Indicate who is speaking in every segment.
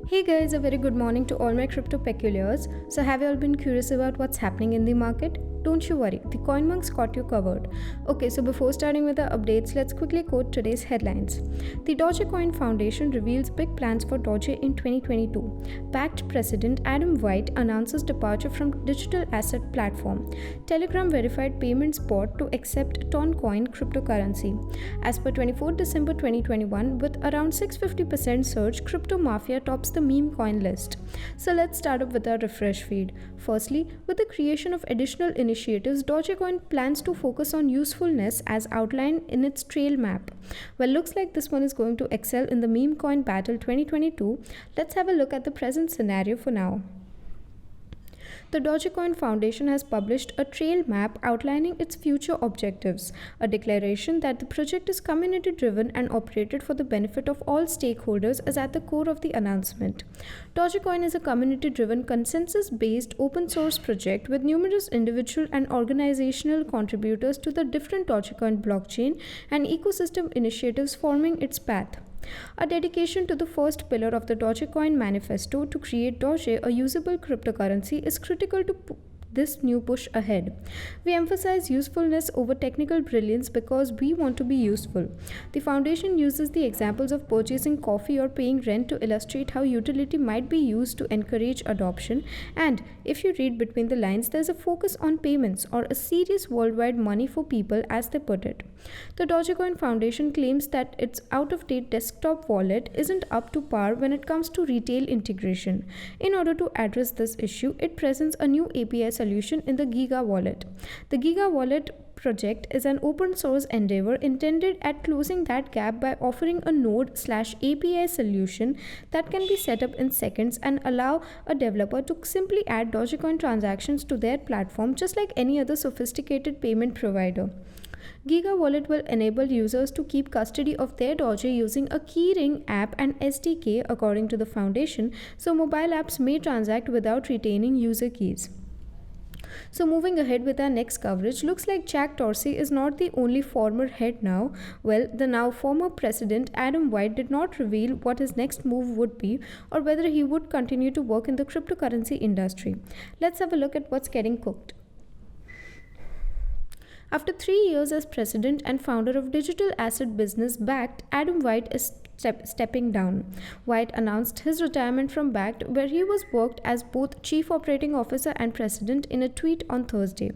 Speaker 1: Hey guys, a very good morning to all my crypto peculiars. So, have you all been curious about what's happening in the market? Don't you worry, the CoinMonks got you covered. Okay, so before starting with the updates, let's quickly quote today's headlines. The Dogecoin Foundation reveals big plans for Doge in 2022. Pact President Adam White announces departure from digital asset platform. Telegram verified payments bot to accept Toncoin cryptocurrency. As per 24 December 2021, with around 650% surge, Crypto Mafia tops the meme coin list. So let's start up with our refresh feed. Firstly, with the creation of additional initiatives, Dogecoin plans to focus on usefulness as outlined in its trail map. Well, looks like this one is going to excel in the meme coin battle 2022. Let's have a look at the present scenario for now. The Dogecoin Foundation has published a trail map outlining its future objectives, a declaration that the project is community driven and operated for the benefit of all stakeholders is at the core of the announcement. Dogecoin is a community driven, consensus based open source project with numerous individual and organizational contributors to the different Dogecoin blockchain and ecosystem initiatives forming its path. A dedication to the first pillar of the Dogecoin manifesto to create Doge a usable cryptocurrency is critical to this new push ahead. We emphasize usefulness over technical brilliance because we want to be useful. The foundation uses the examples of purchasing coffee or paying rent to illustrate how utility might be used to encourage adoption, and if you read between the lines, there's a focus on payments or a serious worldwide money for people, as they put it. The Dogecoin Foundation claims that its out-of-date desktop wallet isn't up to par when it comes to retail integration. In order to address this issue, it presents a new API solution in the Giga Wallet. The Giga Wallet project is an open source endeavor intended at closing that gap by offering a node/API solution that can be set up in seconds and allow a developer to simply add Dogecoin transactions to their platform just like any other sophisticated payment provider. Giga Wallet will enable users to keep custody of their Doge using a keyring app and SDK according to the foundation, so mobile apps may transact without retaining user keys. So moving ahead with our next coverage, looks like Jack Dorsey is not the only former head now. Well, the now former president Adam White did not reveal what his next move would be or whether he would continue to work in the cryptocurrency industry. Let's have a look at what's getting cooked. After 3 years as president and founder of digital asset business Bakkt, Adam White is stepping down. White announced his retirement from Bakkt, where he was worked as both chief operating officer and president, in a tweet on Thursday.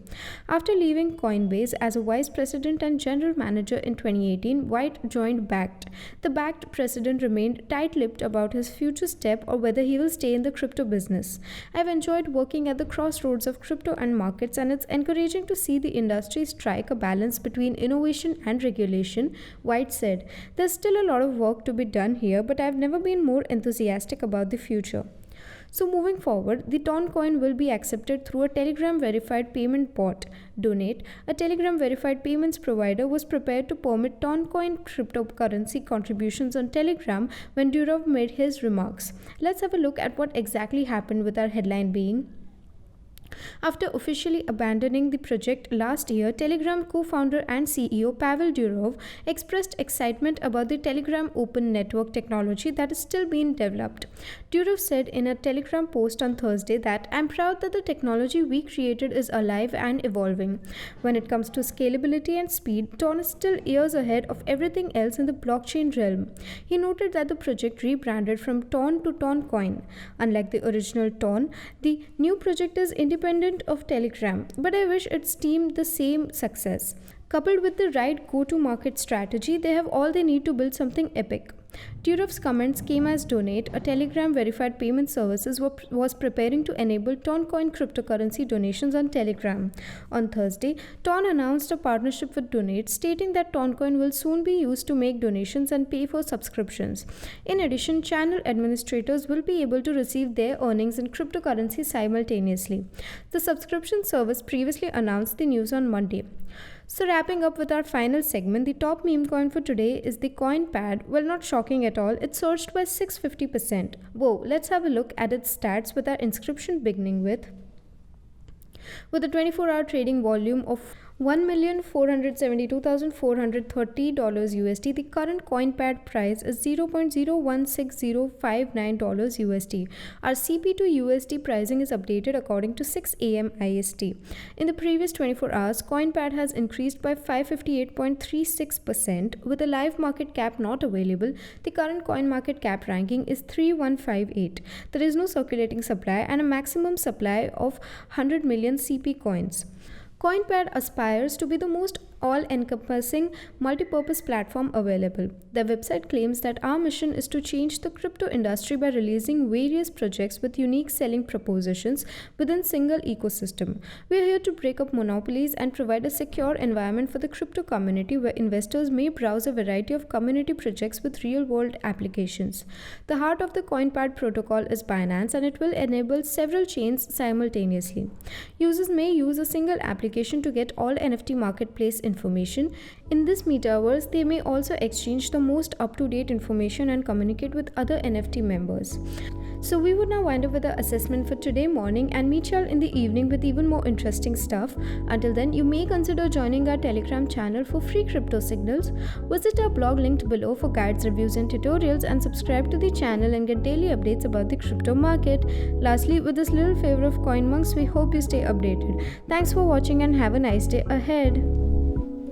Speaker 1: After leaving Coinbase as a vice president and general manager in 2018, White joined Bakkt. The Bakkt president remained tight-lipped about his future step or whether he will stay in the crypto business. I've enjoyed working at the crossroads of crypto and markets, and it's encouraging to see the industry strike a balance between innovation and regulation, White said. There's still a lot of work to be done here, but I've never been more enthusiastic about the future. So moving forward, the Toncoin will be accepted through a Telegram verified payment bot. Donate, a Telegram verified payments provider, was prepared to permit Toncoin cryptocurrency contributions on Telegram when Durov made his remarks. Let's have a look at what exactly happened, with our headline being: after officially abandoning the project last year, Telegram co-founder and CEO Pavel Durov expressed excitement about the Telegram open network technology that is still being developed. Durov said in a Telegram post on Thursday that, "I'm proud that the technology we created is alive and evolving. When it comes to scalability and speed, Ton is still years ahead of everything else in the blockchain realm." He noted that the project rebranded from Ton to Toncoin. Unlike the original Ton, the new project is independent of Telegram, but I wish its team the same success. Coupled with the right go-to-market strategy, they have all they need to build something epic. Durov's comments came as Donate, a Telegram verified payment services, was preparing to enable Toncoin cryptocurrency donations on Telegram. On Thursday, Ton announced a partnership with Donate, stating that Toncoin will soon be used to make donations and pay for subscriptions. In addition, channel administrators will be able to receive their earnings in cryptocurrency simultaneously. The subscription service previously announced the news on Monday. So wrapping up with our final segment, the top meme coin for today is the CoinPad. Well, not shocking at all, it surged by 650%. Whoa, let's have a look at its stats, with our inscription beginning with a 24-hour trading volume of $1,472,430 USD. The current CoinPad price is $0.016059 USD. Our CP to USD pricing is updated according to 6 a.m. IST. In the previous 24 hours, CoinPad has increased by 558.36%. With a live market cap not available, the current coin market cap ranking is 3158. There is no circulating supply and a maximum supply of 100 million CP coins. CoinPad aspires to be the most all-encompassing multi-purpose platform available. The website claims that our mission is to change the crypto industry by releasing various projects with unique selling propositions within single ecosystem. We are here to break up monopolies and provide a secure environment for the crypto community where investors may browse a variety of community projects with real-world applications. The heart of the CoinPad protocol is Binance, and it will enable several chains simultaneously. Users may use a single application to get all NFT marketplace information. In this metaverse, they may also exchange the most up-to-date information and communicate with other NFT members. So we would now wind up with the assessment for today morning and meet y'all in the evening with even more interesting stuff. Until then, you may consider joining our Telegram channel for free crypto signals. Visit our blog linked below for guides, reviews and tutorials, and subscribe to the channel and get daily updates about the crypto market. Lastly, with this little favor of CoinMonks, we hope you stay updated. Thanks for watching and have a nice day ahead.